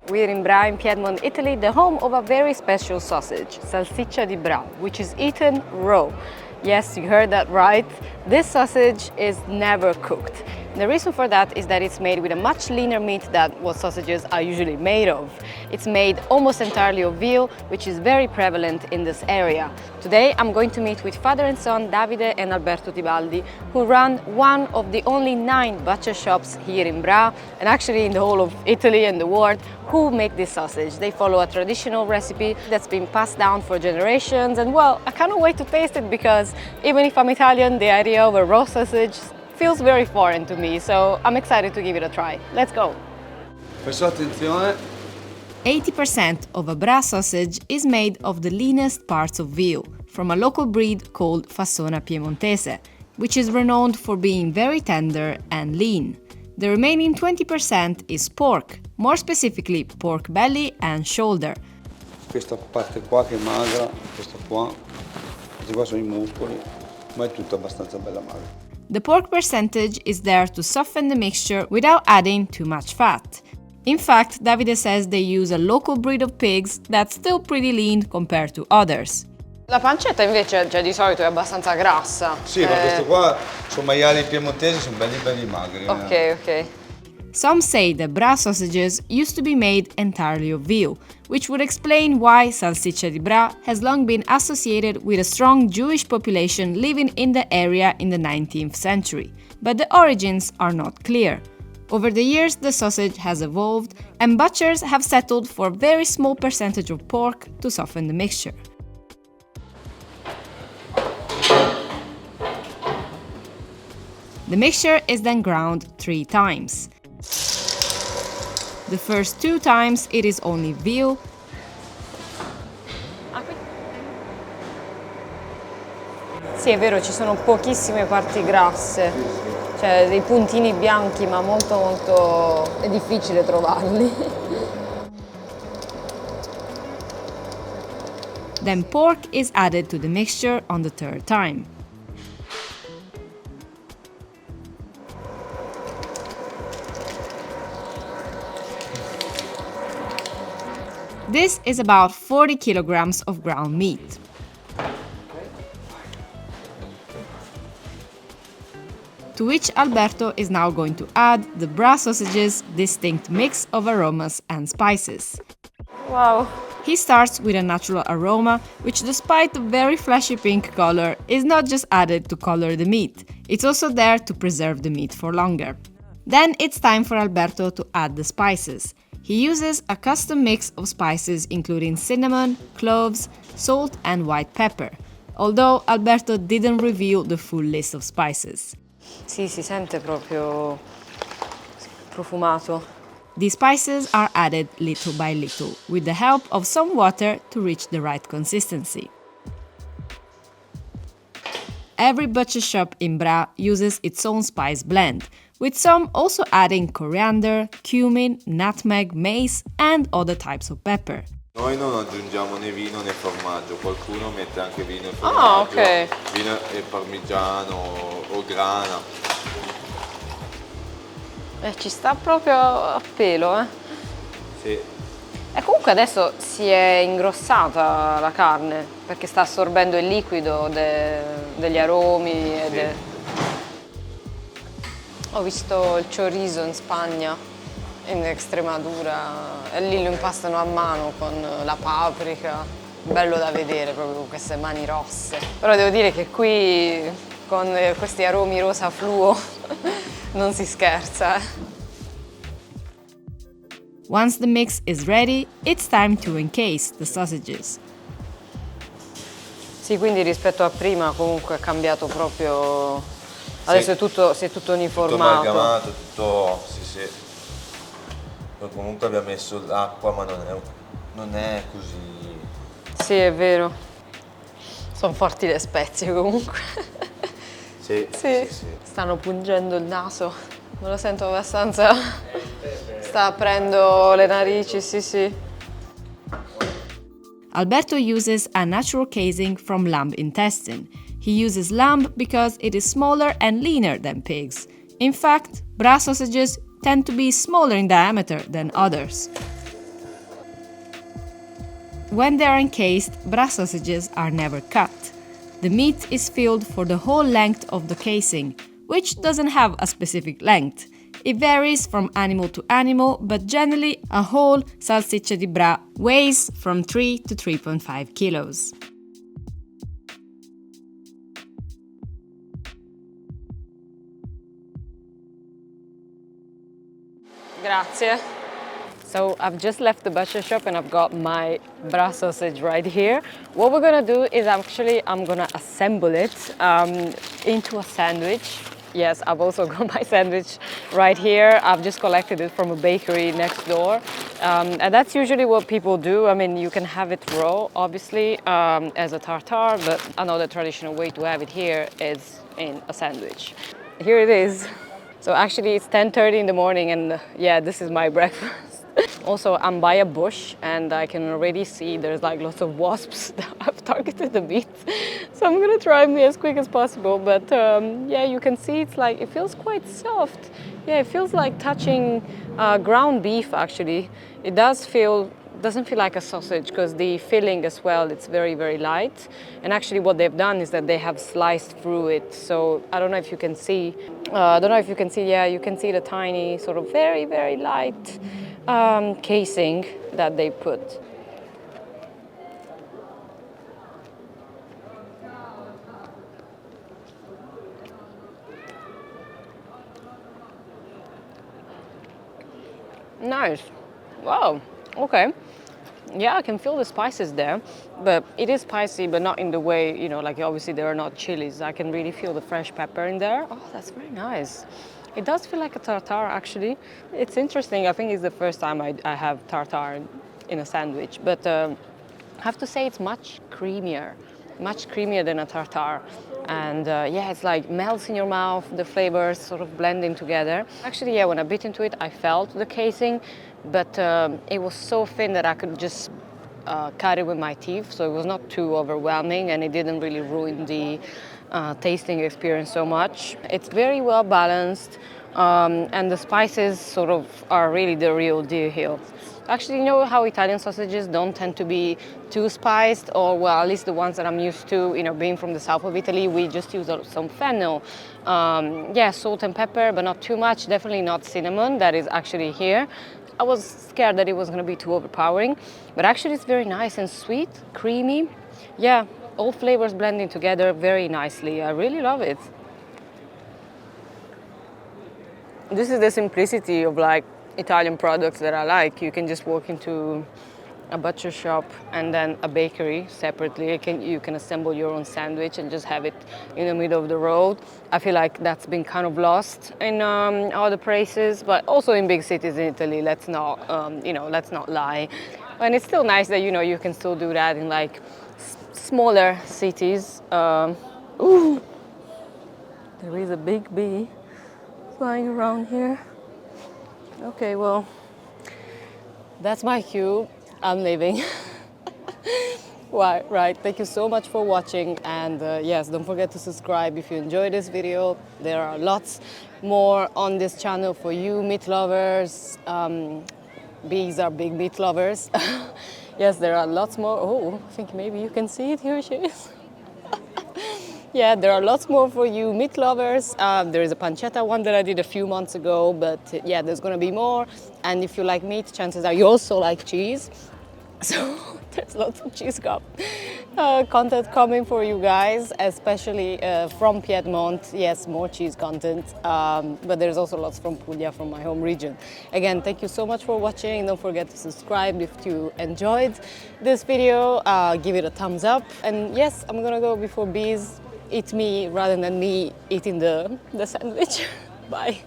We're in Bra in Piedmont, Italy, the home of a very special sausage, Salsiccia di Bra, which is eaten raw. Yes, you heard that right. This sausage is never cooked. The reason for that is that it's made with a much leaner meat than what sausages are usually made of. It's made almost entirely of veal, which is very prevalent in this area. Today I'm going to meet with father and son Davide and Alberto Tibaldi, who run one of the only 9 butcher shops here in Bra, and actually in the whole of Italy and the world, who make this sausage. They follow a traditional recipe that's been passed down for generations, and well, I cannot wait to taste it because even if I'm Italian, the idea of a raw sausage feels very foreign to me, so I'm excited to give it a try. Let's go! Perciò attenzione. 80% of a Bra sausage is made of the leanest parts of veal, from a local breed called Fassona Piemontese, which is renowned for being very tender and lean. The remaining 20% is pork, more specifically pork belly and shoulder. Questa parte qua che è magra, questa qua, questi qua sono i muscoli, ma è tutta abbastanza bella magra. The pork percentage is there to soften the mixture without adding too much fat. In fact, Davide says they use a local breed of pigs that's still pretty lean compared to others. La pancetta invece, di solito è abbastanza grassa. Sì, ma questi qua sono maiali piemontesi, sono belli magri. Ok. Some say the Bra sausages used to be made entirely of veal, which would explain why Salsiccia di Bra has long been associated with a strong Jewish population living in the area in the 19th century. But the origins are not clear. Over the years, the sausage has evolved, and butchers have settled for a very small percentage of pork to soften the mixture. The mixture is then ground 3 times. The first 2 times it is only veal. Sì, è vero, ci sono pochissime parti grasse, cioè dei puntini bianchi, ma molto è difficile trovarli. Then pork is added to the mixture on the 3rd time. This is about 40 kilograms of ground meat. To which Alberto is now going to add the Bra sausage's distinct mix of aromas and spices. Wow! He starts with a natural aroma, which despite the very flashy pink color, is not just added to color the meat, it's also there to preserve the meat for longer. Then it's time for Alberto to add the spices. He uses a custom mix of spices including cinnamon, cloves, salt and white pepper, although Alberto didn't reveal the full list of spices. Sì, si sente proprio profumato. The spices are added little by little, with the help of some water to reach the right consistency. Every butcher shop in Bra uses its own spice blend, with some also adding coriander, cumin, nutmeg, mace and other types of pepper. Noi non aggiungiamo né vino né formaggio, qualcuno mette anche vino e formaggio, ok. Vino e parmigiano o grana. Ci sta proprio a pelo, Sì. E comunque adesso si è ingrossata la carne, perché sta assorbendo il liquido degli aromi. Sì. Ho visto il chorizo in Spagna, in Extremadura, e lì lo impastano a mano con la paprika. Bello da vedere proprio con queste mani rosse. Però devo dire che qui con questi aromi rosa fluo non si scherza. Once the mix is ready, it's time to encase the sausages. Sì, quindi rispetto a prima comunque è cambiato proprio. Adesso si è tutto uniformato. Tutto amalgamato, tutto. Sì. Poi comunque abbiamo messo l'acqua, ma non è così. Sì, è vero. Sono forti le spezie comunque. Sì. Stanno pungendo il naso. Me lo sento abbastanza. Sta aprendo le narici, sì. Alberto uses a natural casing from lamb intestine. He uses lamb because it is smaller and leaner than pigs. In fact, Bra sausages tend to be smaller in diameter than others. When they are encased, Bra sausages are never cut. The meat is filled for the whole length of the casing, which doesn't have a specific length. It varies from animal to animal, but generally a whole Salsiccia di Bra weighs from 3 to 3.5 kilos. Grazie. So I've just left the butcher shop and I've got my Bra sausage right here. What we're gonna do is I'm gonna assemble it into a sandwich. Yes, I've also got my sandwich right here. I've just collected it from a bakery next door. And that's usually what people do. I mean, you can have it raw, obviously, as a tartare, but another traditional way to have it here is in a sandwich. Here it is. So actually it's 10:30 in the morning and yeah, this is my breakfast. Also, I'm by a bush and I can already see there's like lots of wasps that have targeted the meat. So I'm gonna try and be as quick as possible. But yeah, you can see it's like, it feels quite soft. Yeah, it feels like touching ground beef actually. It doesn't feel like a sausage because the filling as well, it's very, very light. And actually what they've done is that they have sliced through it. So I don't know if you can see, yeah, you can see the tiny sort of very, very light casing that they put. Nice. Wow. Okay. Yeah, I can feel the spices there, but it is spicy, but not in the way, you know, like obviously there are not chilies. I can really feel the fresh pepper in there. Oh, that's very nice. It does feel like a tartare, actually. It's interesting. I think it's the first time I have tartare in a sandwich, but I have to say it's much creamier than a tartare. And yeah, it's like melts in your mouth, the flavors sort of blending together. Actually, yeah, when I bit into it, I felt the casing, but it was so thin that I could just cut it with my teeth, so it was not too overwhelming and it didn't really ruin the tasting experience so much. It's very well balanced and the spices sort of are really the real deal here. Actually, you know how Italian sausages don't tend to be too spiced, or well, at least the ones that I'm used to, you know, being from the south of Italy, we just use some fennel. Yeah, salt and pepper, but not too much, definitely not cinnamon, that is actually here. I was scared that it was gonna be too overpowering, but actually it's very nice and sweet, creamy. Yeah, all flavors blending together very nicely. I really love it. This is the simplicity of like Italian products that I like. You can just walk into a butcher shop and then a bakery separately. You can assemble your own sandwich and just have it in the middle of the road. I feel like that's been kind of lost in other places, but also in big cities in Italy. Let's not, let's not lie. And it's still nice that you can still do that in like smaller cities. Ooh, there is a big bee flying around here. Okay, well, that's my cue. I'm leaving. Right, thank you so much for watching, and yes, don't forget to subscribe if you enjoyed this video. There are lots more on this channel for you meat lovers. Bees are big meat lovers. Yes, there are lots more. Oh, I think maybe you can see it. Here she is. Yeah, there are lots more for you meat lovers. There is a pancetta one that I did a few months ago, but yeah, there's gonna be more. And if you like meat, chances are you also like cheese. So there's lots of cheese content coming for you guys, especially from Piedmont. Yes, more cheese content, but there's also lots from Puglia, from my home region. Again, thank you so much for watching. Don't forget to subscribe if you enjoyed this video. Give it a thumbs up. And yes, I'm gonna go before bees eat me rather than me eating the sandwich. Bye.